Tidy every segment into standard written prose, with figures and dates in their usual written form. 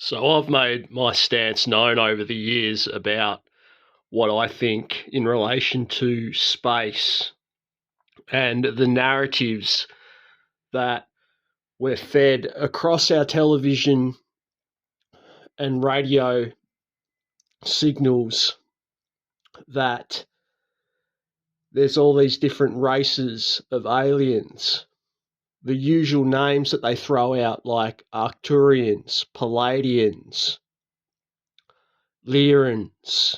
So I've made my stance known over the years about what I think in relation to space and the narratives that we're fed across our television and radio signals, that there's all these different races of aliens. The usual names that they throw out, like Arcturians, Pleiadians, Lyrians,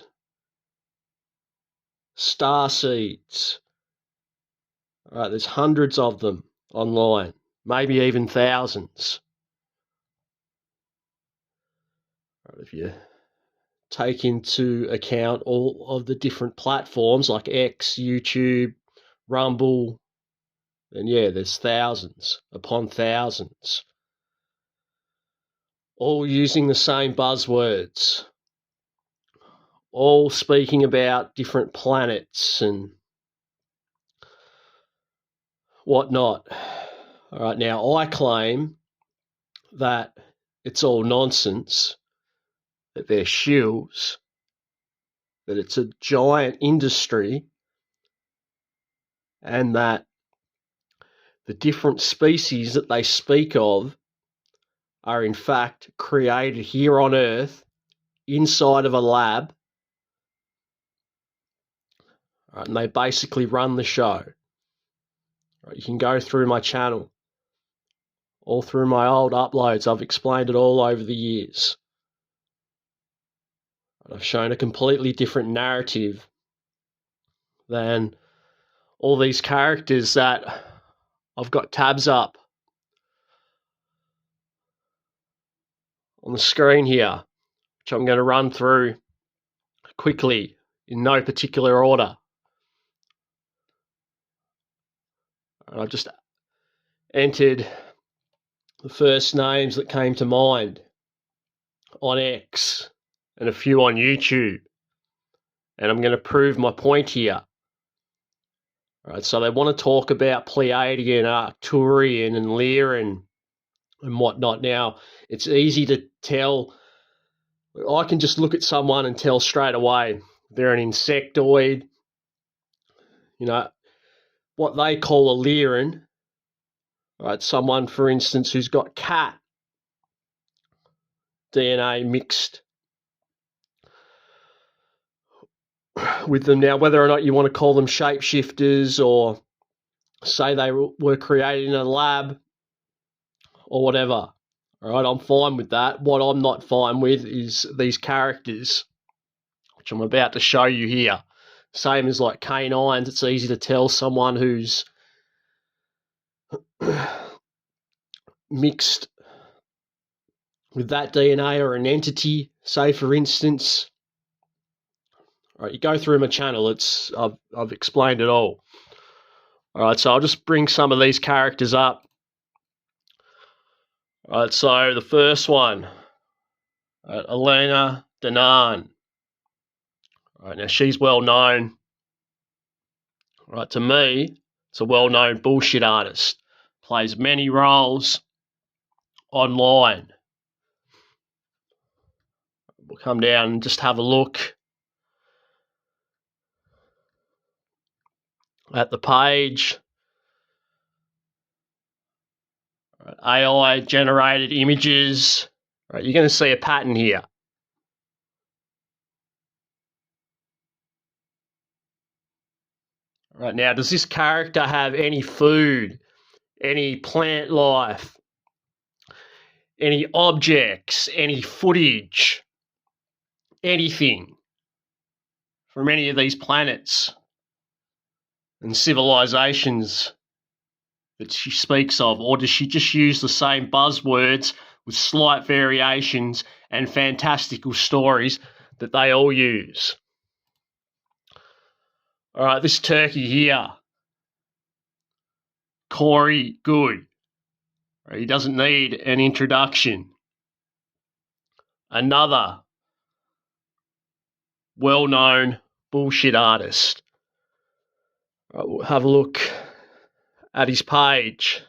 starseeds. All right, there's hundreds of them online, maybe even thousands. All right, if you take into account all of the different platforms like X, YouTube, Rumble, then yeah, there's thousands upon thousands, all using the same buzzwords, all speaking about different planets and whatnot. All right, now I claim that it's all nonsense, that they're shills, that it's a giant industry, and that the different species that they speak of are in fact created here on Earth inside of a lab. Right, and they basically run the show. Right, you can go through my channel, all through my old uploads. I've explained it all over the years. I've shown a completely different narrative than all these characters that I've got tabs up on the screen here, which I'm going to run through quickly in no particular order. And I've just entered the first names that came to mind on X and a few on YouTube. And I'm going to prove my point here. All right, so they want to talk about Pleiadean, Arcturian, and Lyran and whatnot. Now, it's easy to tell. I can just look at someone and tell straight away they're an insectoid. You know, what they call a Lyran. Right, someone, for instance, who's got cat DNA mixed with them. Now, whether or not you want to call them shapeshifters or say they were created in a lab or whatever, all right, I'm fine with that. What I'm not fine with is these characters, which I'm about to show you here. Same as like canines, it's easy to tell someone who's mixed with that DNA or an entity. Say, for instance, all right, you go through my channel. I've explained it all. All right, so I'll just bring some of these characters up. All right, so the first one, Elena Danan. All right, now she's well known. All right, to me, it's a well-known bullshit artist. Plays many roles online. We'll come down and just have a look at the page. AI generated images. Right, you're going to see a pattern here. Right, now, does this character have any food, any plant life, any objects, any footage, anything from any of these planets and civilizations that she speaks of? Or does she just use the same buzzwords with slight variations and fantastical stories that they all use? All right, this turkey here, Corey Good. He doesn't need an introduction. Another well-known bullshit artist. Right, we'll have a look at his page.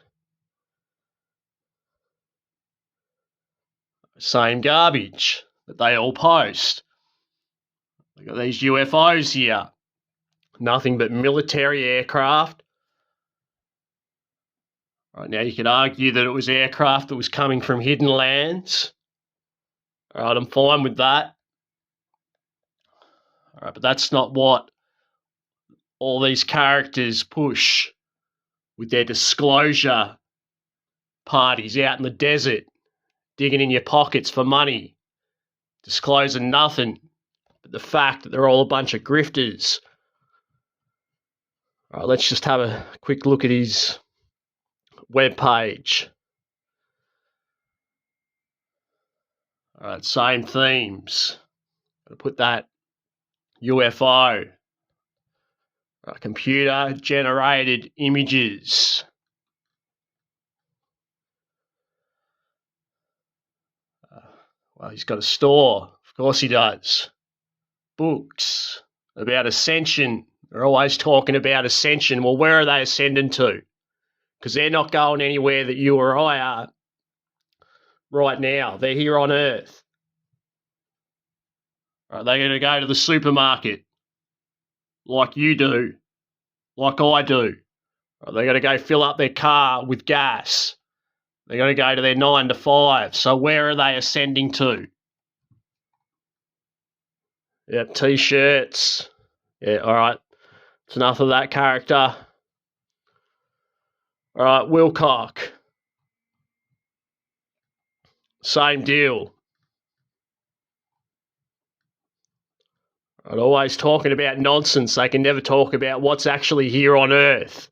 Same garbage that they all post. We've got these UFOs here. Nothing but military aircraft. Right, now you could argue that it was aircraft that was coming from hidden lands. All right, I'm fine with that. All right, but that's not what all these characters push with their disclosure parties out in the desert, digging in your pockets for money, disclosing nothing but the fact that they're all a bunch of grifters. All right, let's just have a quick look at his webpage. All right, same themes. I'll put that UFO. Computer-generated images. Well, he's got a store. Of course he does. Books about ascension. They're always talking about ascension. Well, where are they ascending to? Because they're not going anywhere that you or I are right now. They're here on Earth. They're going to go to the supermarket like you do, like I do. They're going to go fill up their car with gas. They're going to go to their 9 to 5. So where are they ascending to? Yep, T-shirts. Yeah, all right. It's enough of that character. All right, Wilcock. Same deal. Right, always talking about nonsense. They can never talk about what's actually here on Earth,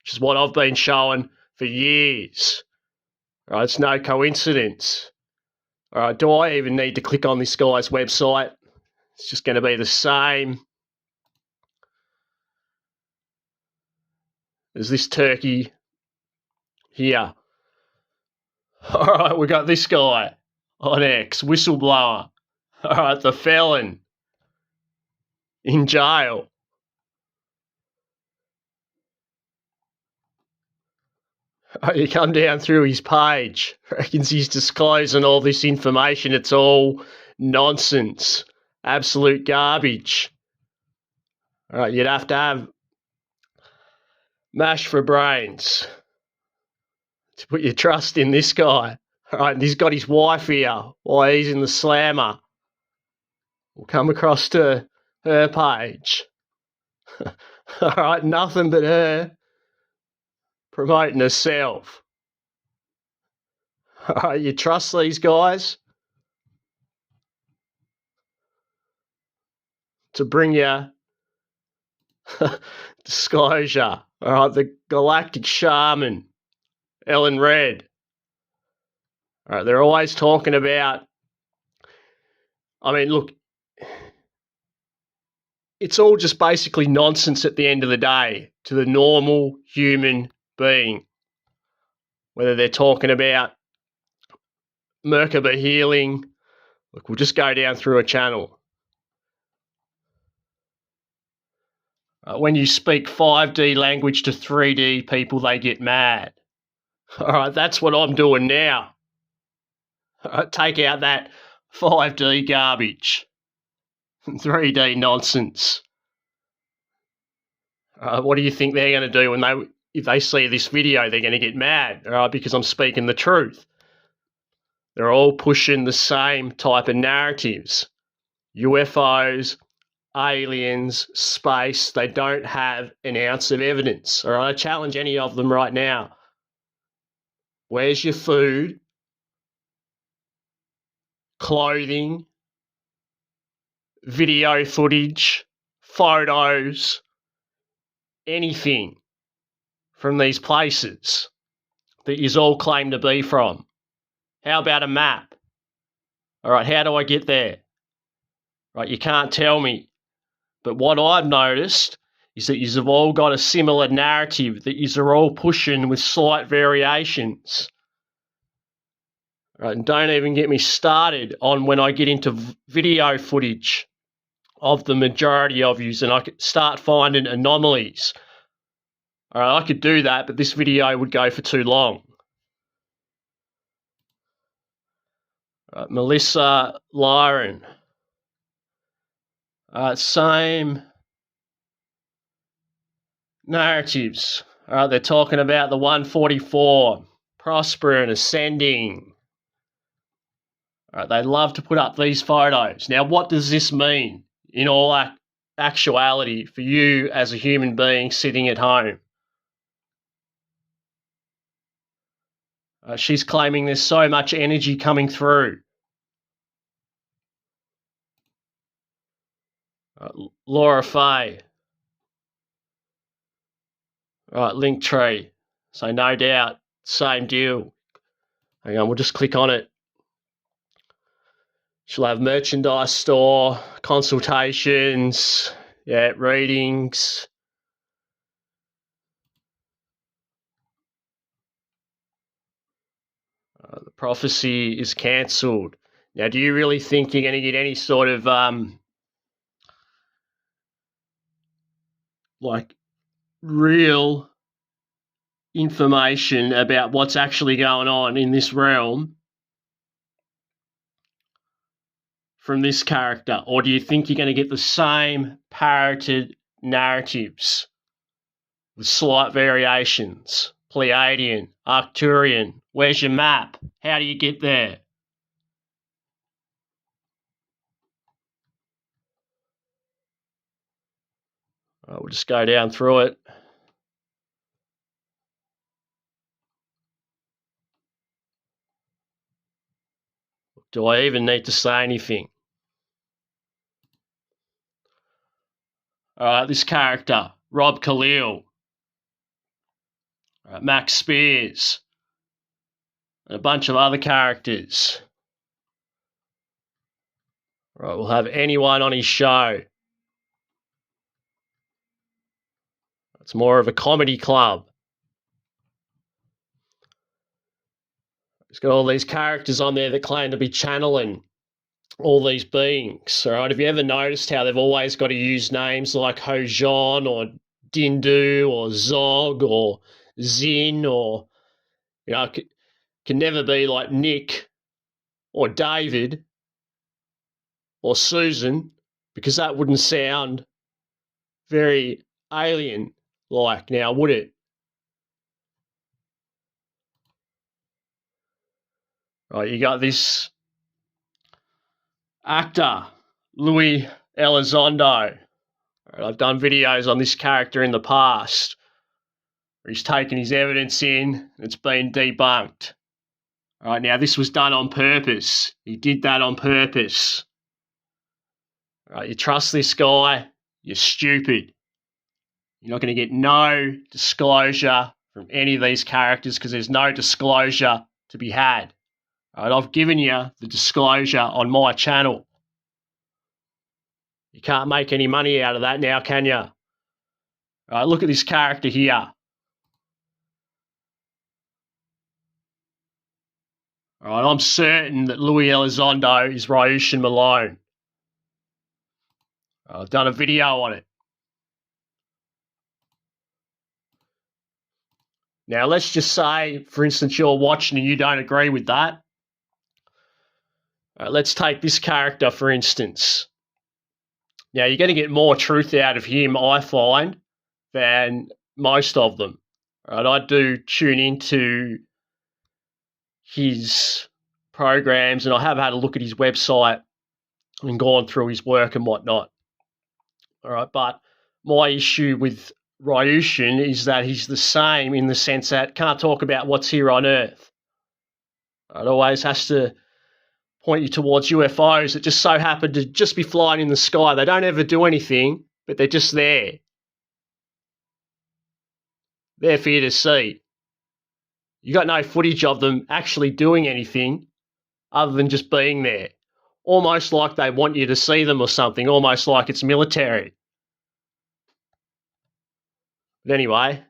which is what I've been showing for years. All right, it's no coincidence. All right, do I even need to click on this guy's website? It's just going to be the same as this turkey here. All right, we got this guy on X, whistleblower. All right, the felon in jail. You come down through his page, reckons he's disclosing all this information. It's all nonsense, absolute garbage. All right, you'd have to have mash for brains to put your trust in this guy. All right, and he's got his wife here while he's in the slammer. We'll come across to her page. All right, nothing but her promoting herself. All right, you trust these guys to bring you disclosure. All right, the galactic shaman, Ellen Red. All right, they're always talking about, I mean, look, it's all just basically nonsense at the end of the day to the normal human being. Whether they're talking about Merkaba healing, look, we'll just go down through a channel. When you speak 5D language to 3D people, they get mad. All right, that's what I'm doing now. All right, take out that 5D garbage, 3D nonsense. What do you think they're going to do when if they see this video? They're going to get mad, all right, because I'm speaking the truth. They're all pushing the same type of narratives. UFOs, aliens, space, they don't have an ounce of evidence. All right, I challenge any of them right now. Where's your food, clothing, video footage, photos, anything from these places that you all claim to be from? How about a map? All right, how do I get there? Right, you can't tell me. But what I've noticed is that you've all got a similar narrative that you're all pushing with slight variations. Right, and don't even get me started on when I get into video footage of the majority of yous and I could start finding anomalies. All right, I could do that, but this video would go for too long. Melissa Lyron. Same narratives. They're talking about the 144, prosper and ascending. They love to put up these photos. Now, what does this mean in all actuality for you as a human being sitting at home? She's claiming there's so much energy coming through. Laura Fay. Linktree. So no doubt, same deal. Hang on, we'll just click on it. She'll have merchandise store, consultations, readings. The prophecy is cancelled. Now, do you really think you're going to get any sort of real information about what's actually going on in this realm from this character? Or do you think you're going to get the same parroted narratives with slight variations? Pleiadean, Arcturian, where's your map? How do you get there? We'll just go down through it. Do I even need to say anything? This character, Rob Khalil, Max Spears, and a bunch of other characters. We'll have anyone on his show. It's more of a comedy club. It's got all these characters on there that claim to be channeling all these beings. All right, have you ever noticed how they've always got to use names like Haujean or Dindu or Zog or Zin, or can never be like Nick or David or Susan, because that wouldn't sound very alien-like now, would it? Right, you got this actor, Louis Elizondo. I've done videos on this character in the past where he's taken his evidence in, it's been debunked. All right, now this was done on purpose. He did that on purpose. All right, you trust this guy, you're stupid. You're not going to get no disclosure from any of these characters because there's no disclosure to be had. All right, I've given you the disclosure on my channel. You can't make any money out of that now, can you? All right, look at this character here. All right, I'm certain that Louis Elizondo is Haujean Malone. I've done a video on it. Now, let's just say, for instance, you're watching and you don't agree with that. All right, let's take this character, for instance. Now, you're going to get more truth out of him, I find, than most of them. All right, I do tune into his programs, and I have had a look at his website and gone through his work and whatnot. All right, but my issue with Haujean is that he's the same in the sense that can't talk about what's here on Earth. It always has to point you towards UFOs that just so happen to just be flying in the sky. They don't ever do anything, but they're just there. There for you to see. You got no footage of them actually doing anything other than just being there. Almost like they want you to see them or something, almost like it's military. But anyway,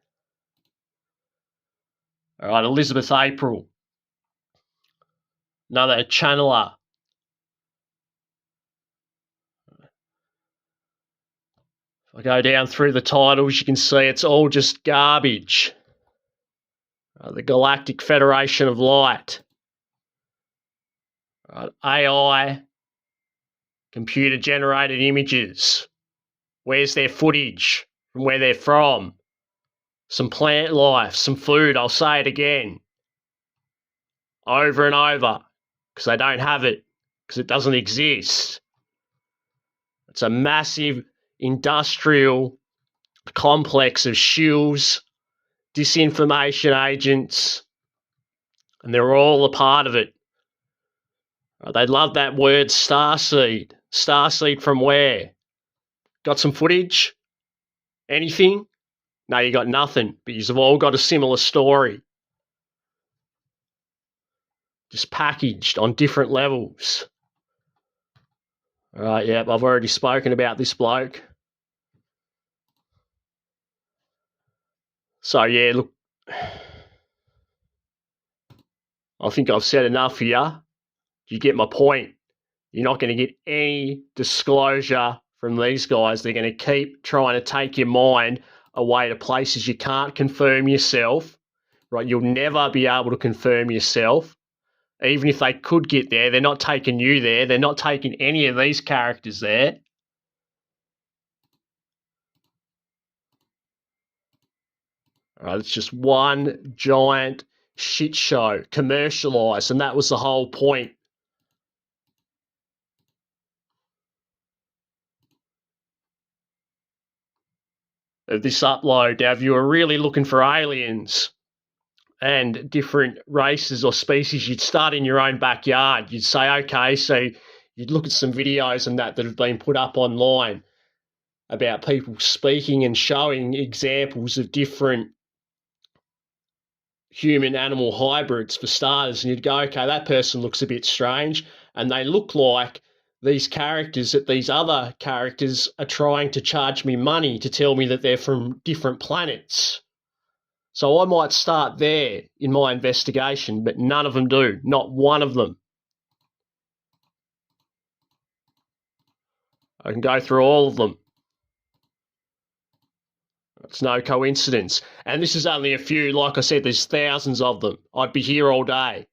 all right, Elizabeth April, another channeler. If I go down through the titles, you can see it's all just garbage. The Galactic Federation of Light. AI, computer-generated images. Where's their footage from where they're from? Some plant life, some food, I'll say it again. Over and over, because they don't have it, because it doesn't exist. It's a massive industrial complex of shills, disinformation agents, and they're all a part of it. They love that word starseed. Starseed from where? Got some footage? Anything? No, you got nothing, but you've all got a similar story. Just packaged on different levels. All right, yeah, I've already spoken about this bloke. So, yeah, look, I think I've said enough here. You get my point. You're not going to get any disclosure from these guys. They're going to keep trying to take your mind away to places you can't confirm yourself, right? You'll never be able to confirm yourself. Even if they could get there, they're not taking you there. They're not taking any of these characters there. All right, it's just one giant shit show, commercialized, and that was the whole point. Of this upload. Now, if you were really looking for aliens and different races or species, you'd start in your own backyard. You'd say, okay, so you'd look at some videos and that have been put up online about people speaking and showing examples of different human-animal hybrids for starters, and you'd go, okay, that person looks a bit strange, and they look like these characters that these other characters are trying to charge me money to tell me that they're from different planets. So I might start there in my investigation, but none of them do. Not one of them. I can go through all of them. It's no coincidence. And this is only a few. Like I said, there's thousands of them. I'd be here all day.